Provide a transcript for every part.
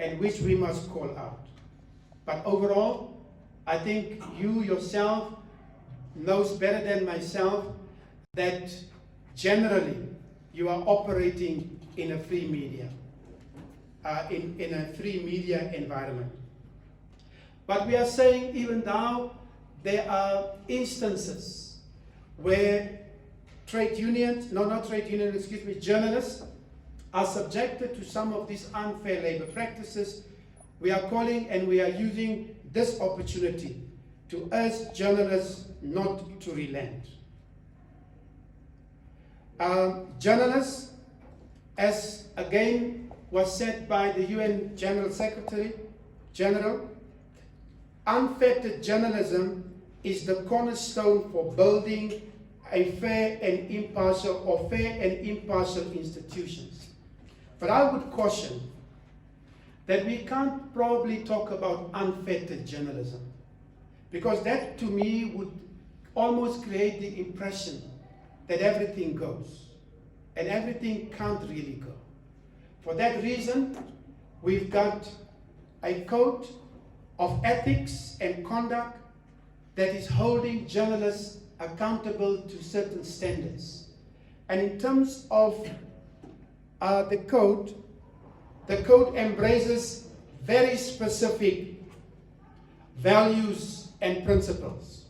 and which we must call out. But overall, I think you yourself knows better than myself that generally you are operating in a free media, in a free media environment. But we are saying even now there are instances where journalists are subjected to some of these unfair labor practices. We are calling and we are using this opportunity to urge journalists not to relent. Journalists, as again was said by the UN General Secretary General, unfettered journalism is the cornerstone for building a fair and impartial institutions. But I would caution that we can't probably talk about unfettered journalism, because that to me would almost create the impression that everything goes, and everything can't really go. For that reason, we've got a code of ethics and conduct that is holding journalists accountable to certain standards. And in terms of the code embraces very specific values and principles.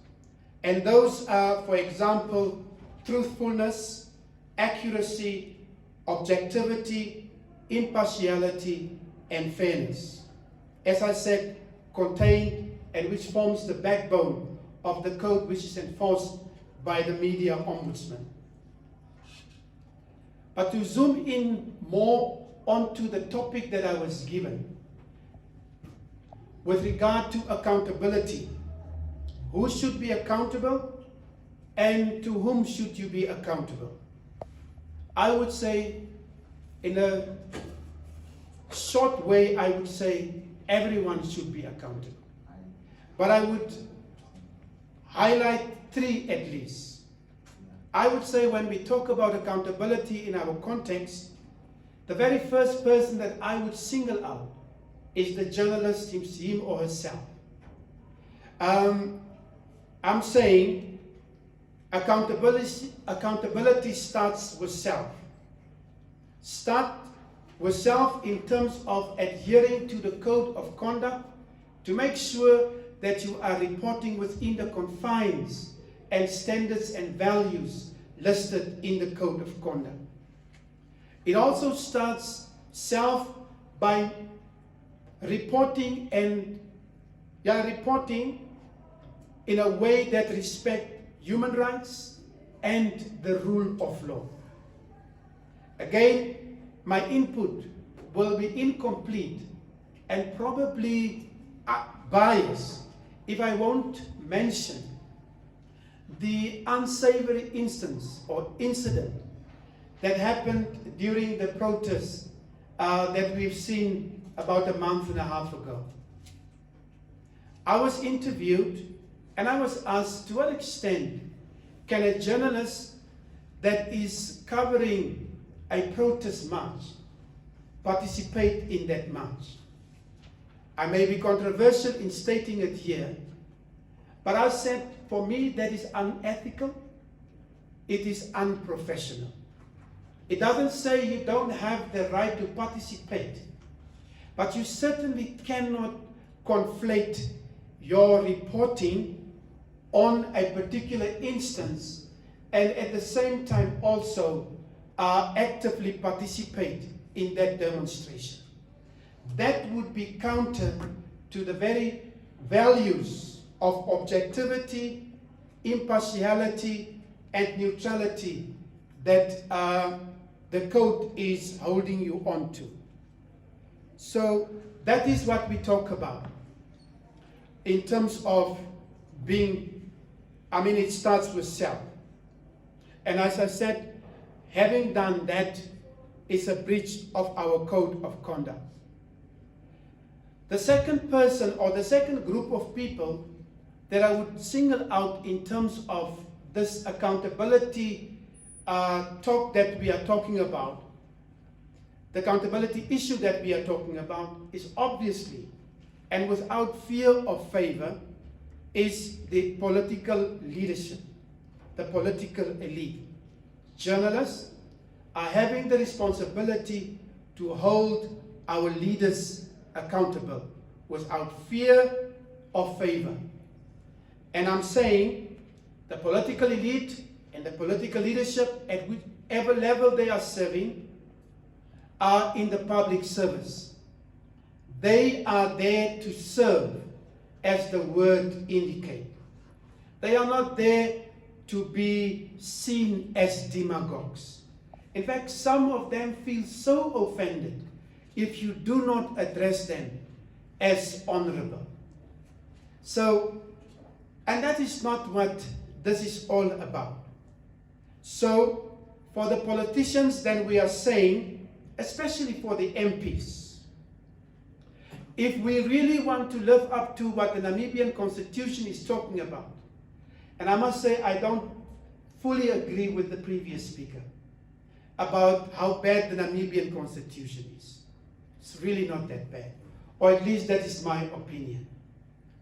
And those are, for example, truthfulness, accuracy, objectivity, impartiality, and fairness. As I said, contained and which forms the backbone of the code which is enforced by the Media Ombudsman. But to zoom in more onto the topic that I was given, with regard to accountability, who should be accountable and to whom should you be accountable? I would say, in a short way, I would say everyone should be accountable. But I would highlight three at least. I would say when we talk about accountability in our context, the very first person that I would single out is the journalist, him or herself. I'm saying accountability starts with self. Start with self in terms of adhering to the code of conduct to make sure that you are reporting within the confines and standards and values listed in the code of conduct. It also starts self by reporting in a way that respects human rights and the rule of law. Again, my input will be incomplete and probably biased if I won't mention the unsavory instance or incident that happened during the protests that we've seen about a month and a half ago. I was interviewed and I was asked, to what extent can a journalist that is covering a protest march participate in that march? I may be controversial in stating it here, but I said, for me, that is unethical. It is unprofessional. It doesn't say you don't have the right to participate, but you certainly cannot conflate your reporting on a particular instance and at the same time also actively participate in that demonstration. That would be counter to the very values of objectivity, impartiality, and neutrality that the code is holding you on to. So that is what we talk about in terms of being, it starts with self. And as I said, having done that is a breach of our code of conduct. The second person or the second group of people that I would single out in terms of this accountability talk that we are talking about the accountability issue that we are talking about is obviously, and without fear or favor, is the political leadership, the political elite. Journalists are having the responsibility to hold our leaders accountable without fear or favor. And I'm saying the political elite and the political leadership, at whichever level they are serving, are in the public service. They are there to serve, as the word indicates. They are not there to be seen as demagogues. In fact, some of them feel so offended if you do not address them as honorable. So, and that is not what this is all about. So, for the politicians, then we are saying, especially for the MPs, if we really want to live up to what the Namibian Constitution is talking about, and I must say I don't fully agree with the previous speaker about how bad the Namibian Constitution is. It's really not that bad, or at least that is my opinion.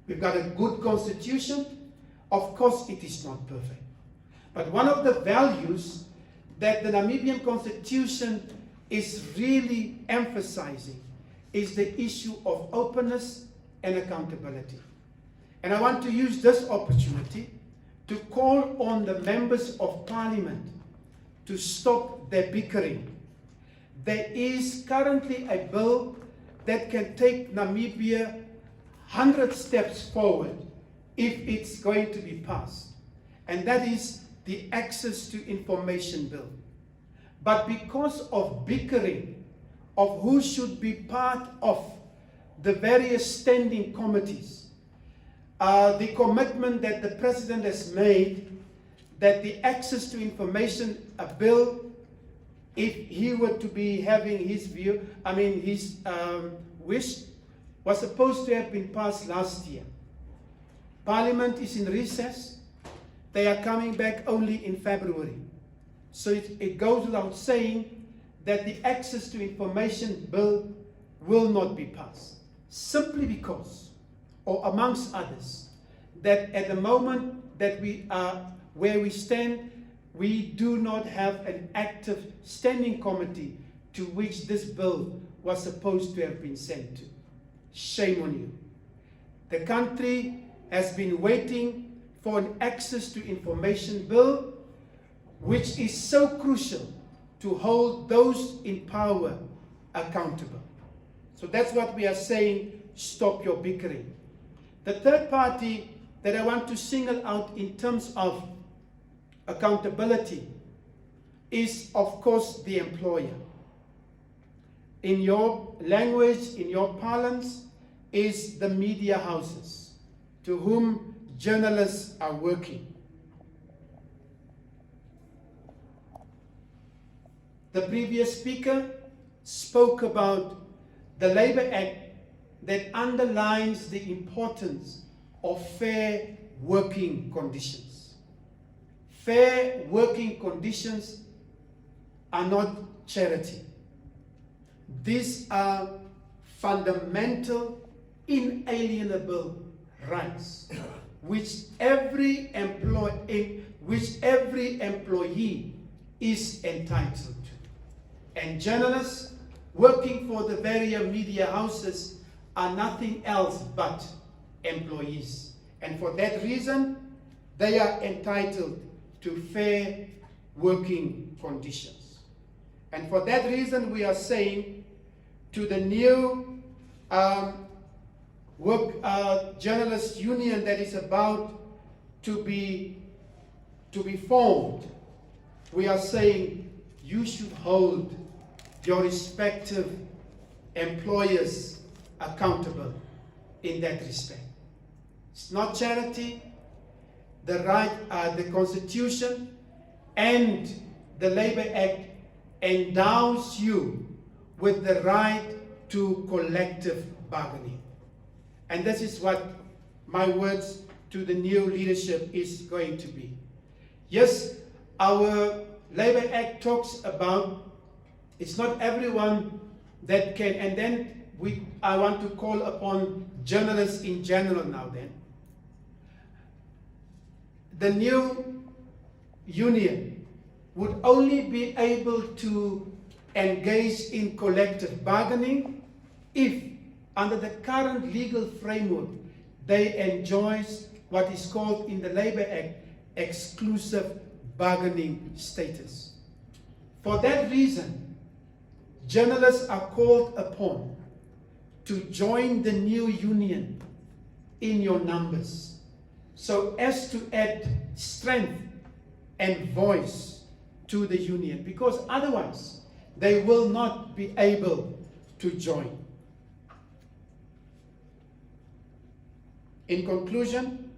We've got a good constitution. Of course it is not perfect, but one of the values that the Namibian Constitution is really emphasizing is the issue of openness and accountability. And I want to use this opportunity to call on the members of Parliament to stop their bickering. There is currently a bill that can take Namibia 100 steps forward if it's going to be passed, and that is the Access to Information Bill. But because of bickering of who should be part of the various standing committees, the commitment that the President has made that the Access to Information Bill, if he were to be having his view, his wish, was supposed to have been passed last year. Parliament is in recess. They are coming back only in February. So it goes without saying that the Access to Information Bill will not be passed, simply because, or amongst others, that at the moment that we are where we stand, we do not have an active standing committee to which this bill was supposed to have been sent to. Shame on you. The country has been waiting for an Access to Information Bill, which is so crucial to hold those in power accountable. So that's what we are saying, stop your bickering. The third party that I want to single out in terms of accountability is, of course, the employer. In your language, in your parlance, is the media houses to whom journalists are working. The previous speaker spoke about the Labour Act that underlines the importance of fair working conditions. Fair working conditions are not charity. These are fundamental, inalienable rights which every employee is entitled to. And journalists working for the various media houses are nothing else but employees. And for that reason, they are entitled to fair working conditions. And for that reason, we are saying to the new journalist union that is about to be formed, we are saying you should hold your respective employers accountable in that respect. It's not charity. The Constitution and the Labour Act endows you with the right to collective bargaining. And this is what my words to the new leadership is going to be. Yes, our Labour Act talks about It's not everyone that can, and then I want to call upon journalists in general now then. The new union would only be able to engage in collective bargaining if, under the current legal framework, they enjoy what is called in the Labour Act exclusive bargaining status. For that reason, journalists are called upon to join the new union in your numbers, so as to add strength and voice to the union, because otherwise they will not be able to join. In conclusion,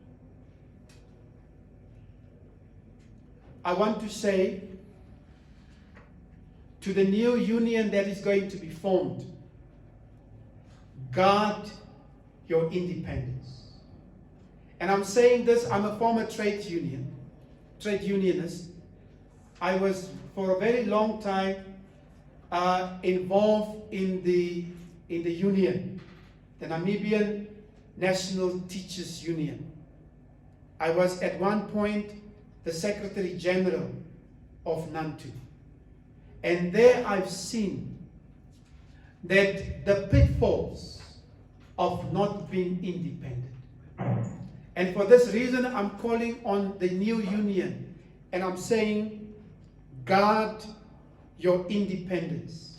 I want to say to the new union that is going to be formed, guard your independence. And I'm saying this, I'm a former trade unionist. I was for a very long time involved in the union, the Namibian National Teachers Union. I was at one point the Secretary General of Nampu. And there I've seen that the pitfalls of not being independent. And for this reason, I'm calling on the new union, and I'm saying, guard your independence.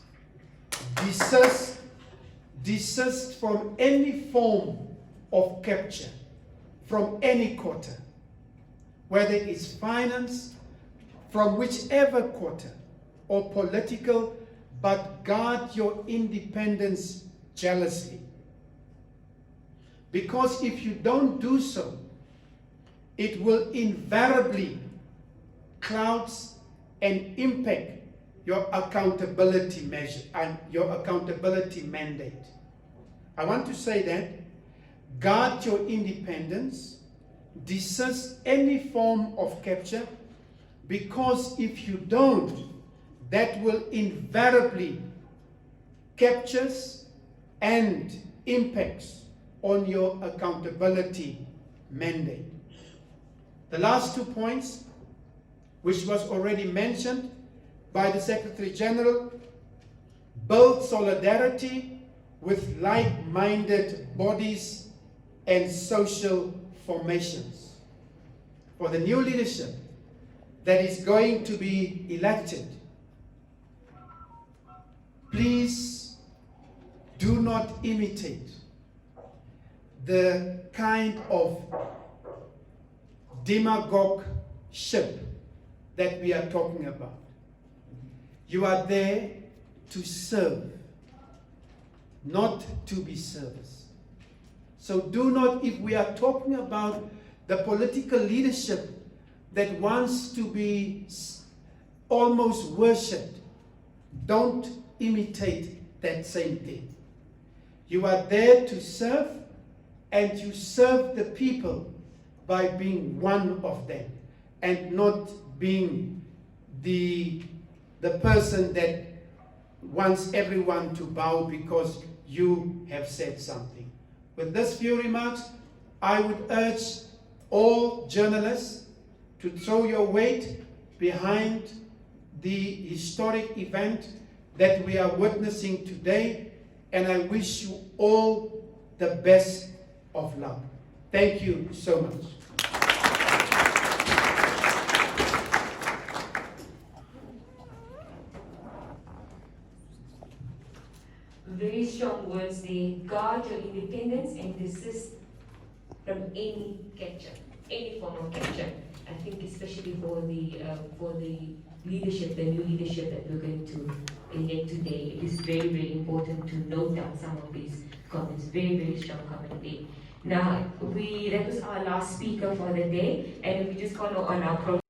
Desist from any form of capture from any quarter, whether it's finance, from whichever quarter, or political, but guard your independence jealously. Because if you don't do so, it will invariably cloud and impact your accountability measure and your accountability mandate. I want to say that guard your independence, desist any form of capture, because if you don't, that will invariably captures and impacts on your accountability mandate. The last 2 points, which was already mentioned by the Secretary General, build solidarity with like-minded bodies and social formations. For the new leadership that is going to be elected, please do not imitate the kind of demagogue-ship that we are talking about. You are there to serve, not to be serviced. So do not, if we are talking about the political leadership that wants to be almost worshipped, don't imitate that same thing. You are there to serve, and you serve the people by being one of them and not being the person that wants everyone to bow because you have said something. With this few remarks, I would urge all journalists to throw your weight behind the historic event that we are witnessing today, and I wish you all the best of luck. Thank you so much. Very strong words there. Guard your independence and desist from any capture, any form of capture. I think especially for the leadership, the new leadership that we're going to elect today, it is very, very important to note down some of these comments. Very, very strong comment there. Now, that was our last speaker for the day, and we just follow on our program.